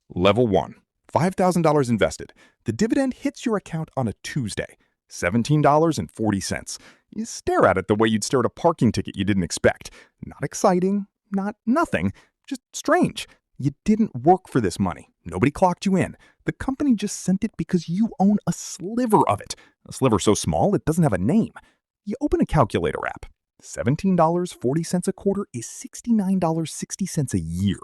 Level 1. $5,000 invested. The dividend hits your account on a Tuesday. $17.40. You stare at it the way you'd stare at a parking ticket you didn't expect. Not exciting, not nothing, just strange. You didn't work for this money. Nobody clocked you in. The company just sent it because you own a sliver of it. A sliver so small it doesn't have a name. You open a calculator app. $17.40 a quarter is $69.60 a year.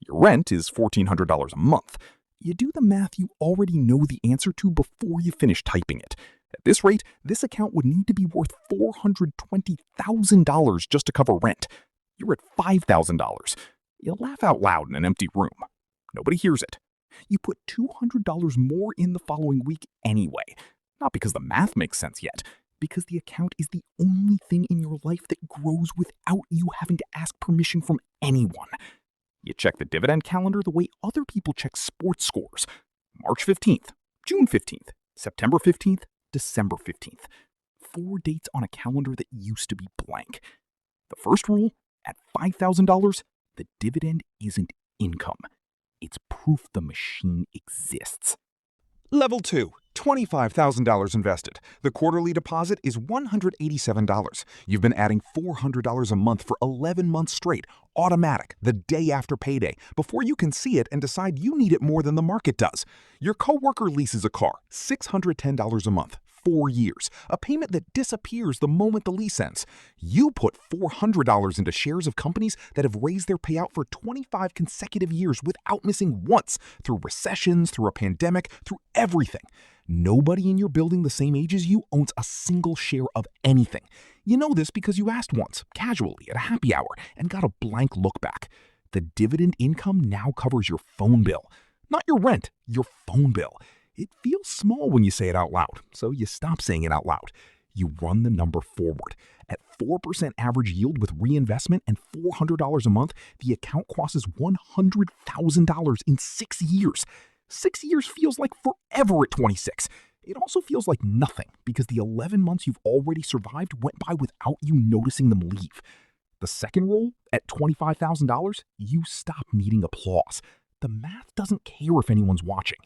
Your rent is $1,400 a month. You do the math you already know the answer to before you finish typing it. At this rate, this account would need to be worth $420,000 just to cover rent. You're at $5,000. You laugh out loud in an empty room. Nobody hears it. You put $200 more in the following week anyway. Not because the math makes sense yet, because the account is the only thing in your life that grows without you having to ask permission from anyone. You check the dividend calendar the way other people check sports scores. March 15th, June 15th, September 15th, December 15th. 4 dates on a calendar that used to be blank. The first rule, at $5,000, the dividend isn't income. It's proof the machine exists. Level 2. $25,000 invested. The quarterly deposit is $187. You've been adding $400 a month for 11 months straight, automatic, the day after payday, before you can see it and decide you need it more than the market does. Your coworker leases a car, $610 a month, 4 years, a payment that disappears the moment the lease ends. You put $400 into shares of companies that have raised their payout for 25 consecutive years without missing once, through recessions, through a pandemic, through everything. Nobody in your building the same age as you owns a single share of anything. You know this because you asked once, casually, at a happy hour, and got a blank look back. The dividend income now covers your phone bill. Not your rent, your phone bill. It feels small when you say it out loud, so you stop saying it out loud. You run the number forward. At 4% average yield with reinvestment and $400 a month, the account crosses $100,000 in 6 years. 6 years feels like forever at 26. It also feels like nothing because the 11 months you've already survived went by without you noticing them leave. The second rule, at $25,000, you stop needing applause. The math doesn't care if anyone's watching.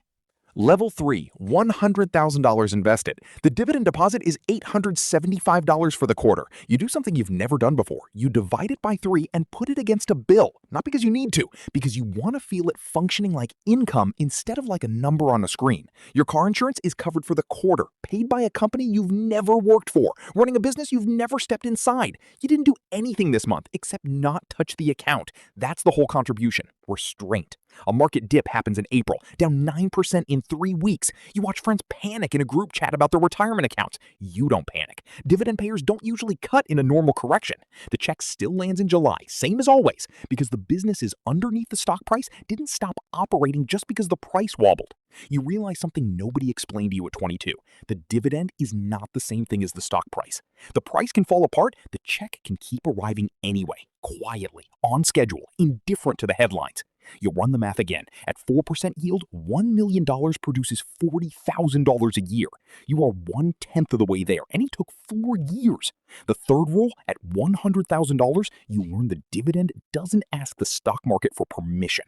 Level 3. $100,000 invested. The dividend deposit is $875 for the quarter. You do something you've never done before. You divide it by 3 and put it against a bill. Not because you need to, because you want to feel it functioning like income instead of like a number on a screen. Your car insurance is covered for the quarter, paid by a company you've never worked for, running a business you've never stepped inside. You didn't do anything this month except not touch the account. That's the whole contribution. Restraint. A market dip happens in April, down 9% in 3 weeks. You watch friends panic in a group chat about their retirement accounts. You don't panic. Dividend payers don't usually cut in a normal correction. The check still lands in July, same as always, because the businesses underneath the stock price didn't stop operating just because the price wobbled. You realize something nobody explained to you at 22. The dividend is not the same thing as the stock price. The price can fall apart, the check can keep arriving anyway, quietly, on schedule, indifferent to the headlines. You run the math again. At 4% yield, $1 million produces $40,000 a year. You are 1/10 of the way there, and it took 4 years. The third rule, at $100,000, you learn the dividend doesn't ask the stock market for permission.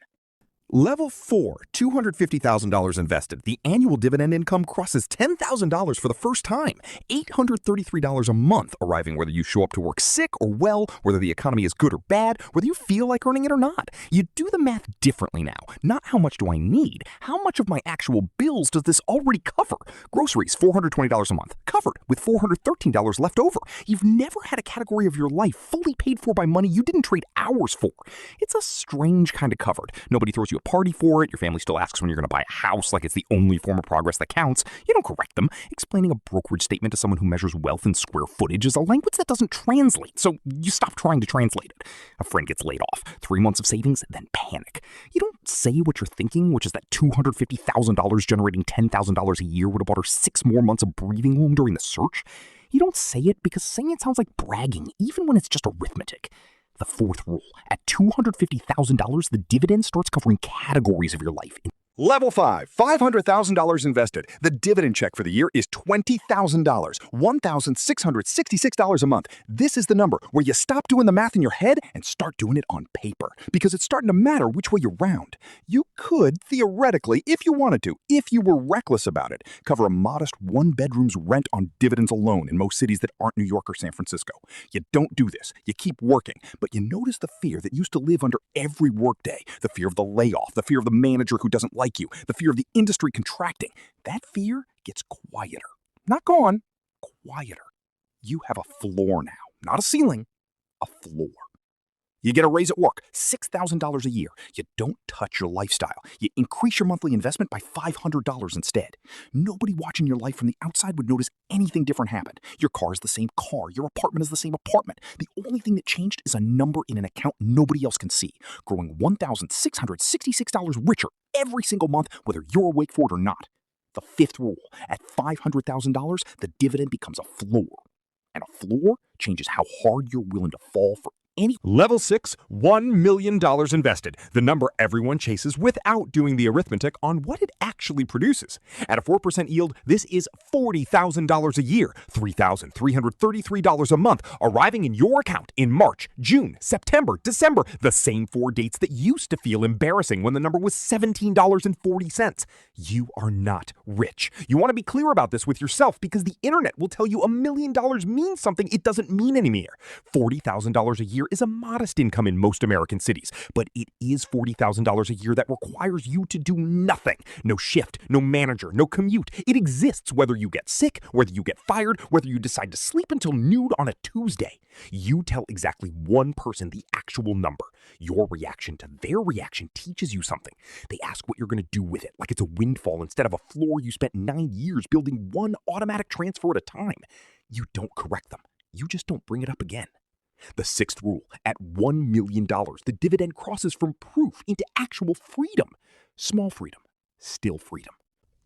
Level 4, $250,000 invested. The annual dividend income crosses $10,000 for the first time. $833 a month, arriving whether you show up to work sick or well, whether the economy is good or bad, whether you feel like earning it or not. You do the math differently now. Not how much do I need, how much of my actual bills does this already cover? Groceries, $420 a month, covered with $413 left over. You've never had a category of your life fully paid for by money you didn't trade hours for. It's a strange kind of covered. Nobody throws you a party for it. Your family still asks when you're going to buy a house like it's the only form of progress that counts. You don't correct them. Explaining a brokerage statement to someone who measures wealth in square footage is a language that doesn't translate, so you stop trying to translate it. A friend gets laid off. 3 months of savings, then panic. You don't say what you're thinking, which is that $250,000 generating $10,000 a year would have bought her 6 more months of breathing room during the search. You don't say it because saying it sounds like bragging, even when it's just arithmetic. The fourth rule, at $250,000, the dividend starts covering categories of your life. Level 5, $500,000 invested. The dividend check for the year is $20,000, $1,666 a month. This is the number where you stop doing the math in your head and start doing it on paper, because it's starting to matter which way you round. You could, theoretically, if you wanted to, if you were reckless about it, cover a modest one-bedroom's rent on dividends alone in most cities that aren't New York or San Francisco. You don't do this. You keep working, but you notice the fear that used to live under every workday, the fear of the layoff, the fear of the manager who doesn't like you, the fear of the industry contracting. That fear gets quieter. Not gone, quieter. You have a floor now. Not a ceiling, a floor. You get a raise at work, $6,000 a year. You don't touch your lifestyle. You increase your monthly investment by $500 instead. Nobody watching your life from the outside would notice anything different happened. Your car is the same car. Your apartment is the same apartment. The only thing that changed is a number in an account nobody else can see, growing $1,666 richer every single month, whether you're awake for it or not. The fifth rule, at $500,000, the dividend becomes a floor. And a floor changes how hard you're willing to fall for any. Level 6, $1 million invested. The number everyone chases without doing the arithmetic on what it actually produces. At a 4% yield, this is $40,000 a year, $3,333 a month, arriving in your account in March, June, September, December, the same 4 dates that used to feel embarrassing when the number was $17.40. You are not rich. You want to be clear about this with yourself, because the internet will tell you $1 million means something it doesn't mean anymore. $40,000 a year is a modest income in most American cities, but it is $40,000 a year that requires you to do nothing. No shift, no manager, no commute. It exists whether you get sick, whether you get fired, whether you decide to sleep until noon on a Tuesday. You tell exactly one person the actual number. Your reaction to their reaction teaches you something. They ask what you're going to do with it, like it's a windfall instead of a floor you spent 9 years building one automatic transfer at a time. You don't correct them. You just don't bring it up again. The sixth rule, at $1 million, the dividend crosses from proof into actual freedom. Small freedom, still freedom.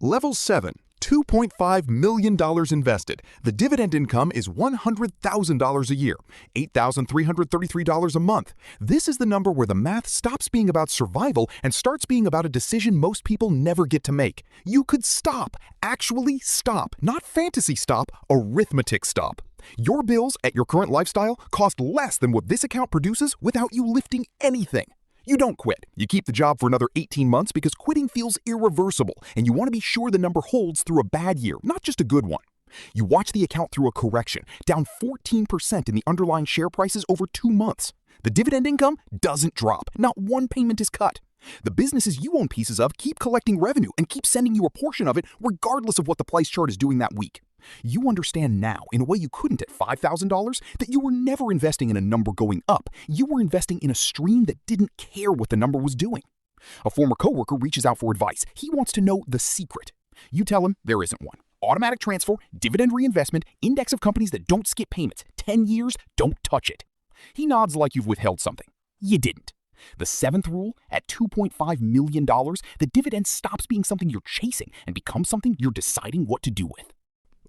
Level 7, $2.5 million invested. The dividend income is $100,000 a year, $8,333 a month. This is the number where the math stops being about survival and starts being about a decision most people never get to make. You could stop, actually stop, not fantasy stop, arithmetic stop. Your bills at your current lifestyle cost less than what this account produces without you lifting anything. You don't quit. You keep the job for another 18 months because quitting feels irreversible, and you want to be sure the number holds through a bad year, not just a good one. You watch the account through a correction, down 14% in the underlying share prices over 2 months. The dividend income doesn't drop. Not one payment is cut. The businesses you own pieces of keep collecting revenue and keep sending you a portion of it regardless of what the price chart is doing that week. You understand now, in a way you couldn't at $5,000, that you were never investing in a number going up. You were investing in a stream that didn't care what the number was doing. A former coworker reaches out for advice. He wants to know the secret. You tell him there isn't one. Automatic transfer, dividend reinvestment, index of companies that don't skip payments. 10 years, don't touch it. He nods like you've withheld something. You didn't. The seventh rule, at $2.5 million, the dividend stops being something you're chasing and becomes something you're deciding what to do with.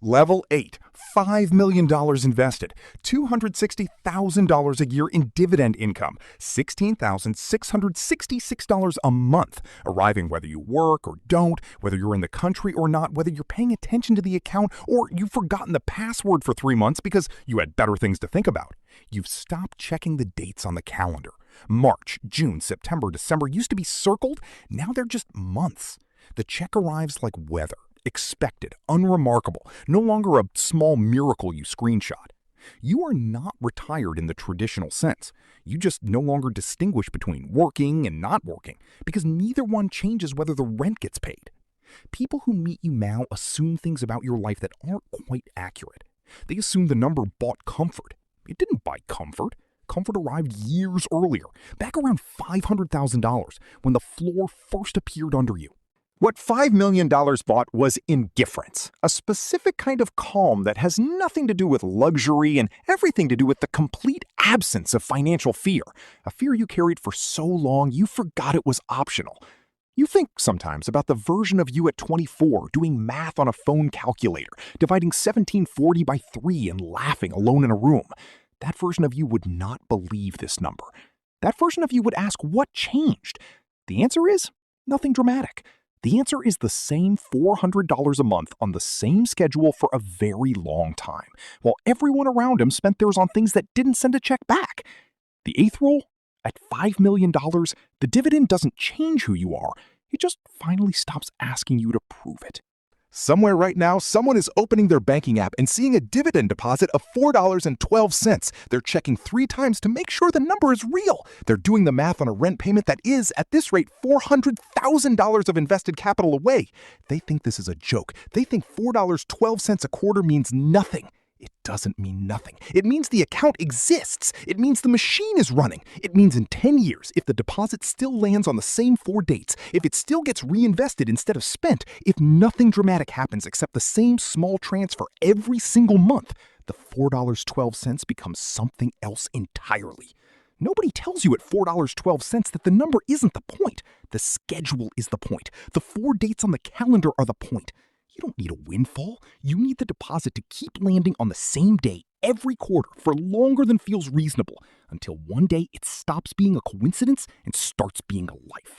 Level 8, $5 million invested, $260,000 a year in dividend income, $16,666 a month, arriving whether you work or don't, whether you're in the country or not, whether you're paying attention to the account or you've forgotten the password for 3 months because you had better things to think about. You've stopped checking the dates on the calendar. March, June, September, December used to be circled. Now they're just months. The check arrives like weather. Expected, unremarkable, no longer a small miracle you screenshot. You are not retired in the traditional sense. You just no longer distinguish between working and not working because neither one changes whether the rent gets paid. People who meet you now assume things about your life that aren't quite accurate. They assume the number bought comfort. It didn't buy comfort. Comfort arrived years earlier, back around $500,000 when the floor first appeared under you. What $5 million bought was indifference, a specific kind of calm that has nothing to do with luxury and everything to do with the complete absence of financial fear, a fear you carried for so long you forgot it was optional. You think sometimes about the version of you at 24 doing math on a phone calculator, dividing 1740 by 3 and laughing alone in a room. That version of you would not believe this number. That version of you would ask what changed. The answer is nothing dramatic. The answer is the same $400 a month on the same schedule for a very long time, while everyone around him spent theirs on things that didn't send a check back. The eighth rule? At $5 million, the dividend doesn't change who you are. It just finally stops asking you to prove it. Somewhere right now, someone is opening their banking app and seeing a dividend deposit of $4.12. They're checking 3 times to make sure the number is real. They're doing the math on a rent payment that is, at this rate, $400,000 of invested capital away. They think this is a joke. They think $4.12 a quarter means nothing. It doesn't mean nothing. It means the account exists. It means the machine is running. It means in 10 years, if the deposit still lands on the same 4 dates, if it still gets reinvested instead of spent, if nothing dramatic happens except the same small transfer every single month, the $4.12 becomes something else entirely. Nobody tells you at $4.12 that the number isn't the point. The schedule is the point. The 4 dates on the calendar are the point. You don't need a windfall. You need the deposit to keep landing on the same day every quarter for longer than feels reasonable, until one day it stops being a coincidence and starts being a life.